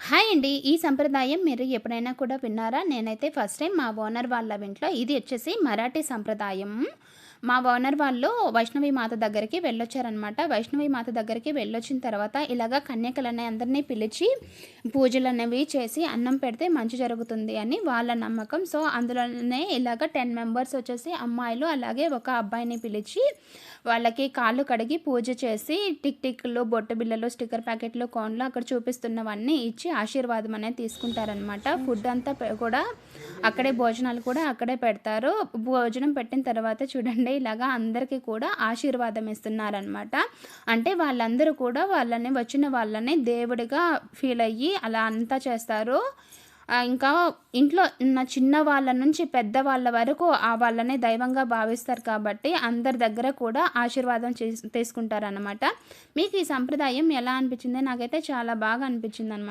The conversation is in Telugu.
హాయ్ అండి. ఈ సంప్రదాయం మీరు ఎప్పుడైనా కూడా విన్నారా? నేనైతే ఫస్ట్ టైం మా ఓనర్ వాళ్ళ ఇంట్లో ఇది వచ్చేసి మరాఠీ సంప్రదాయం. మా ఓనర్ వాళ్ళు వైష్ణవి మాత దగ్గరికి వెళ్ళొచ్చారనమాట. వైష్ణవి మాత దగ్గరికి వెళ్ళొచ్చిన తర్వాత ఇలాగ కన్యకలని అందరినీ పిలిచి పూజలనేవి చేసి అన్నం పెడితే మంచి జరుగుతుంది అని వాళ్ళ నమ్మకం. సో, అందులోనే ఇలాగ 10 మెంబర్స్ వచ్చేసి అమ్మాయిలు, అలాగే ఒక అబ్బాయిని పిలిచి వాళ్ళకి కాళ్ళు కడిగి పూజ చేసి టిక్ టిక్‌లు, బొట్టు బిళ్ళలు, స్టిక్కర్ ప్యాకెట్లు, కోన్లు అక్కడ చూపిస్తున్నవన్నీ ఇచ్చి ఆశీర్వాదం అనేది తీసుకుంటారనమాట. ఫుడ్ అంతా కూడా అక్కడే, భోజనాలు కూడా అక్కడే పెడతారు. భోజనం పెట్టిన తర్వాత చూడండి ఇలాగా అందరికీ కూడా ఆశీర్వాదం ఇస్తున్నారనమాట. అంటే వాళ్ళందరూ కూడా వచ్చిన వాళ్ళని దేవుడిగా ఫీల్ అయ్యి అలా అంతా చేస్తారు. ఇంకా ఇంట్లో ఉన్న చిన్న వాళ్ళ నుంచి పెద్దవాళ్ళ వరకు వాళ్ళని దైవంగా భావిస్తారు కాబట్టి అందరి దగ్గర కూడా ఆశీర్వాదం తీసుకుంటారనమాట. మీకు ఈ సంప్రదాయం ఎలా అనిపించింది? నాకైతే చాలా బాగా అనిపించిందనమాట.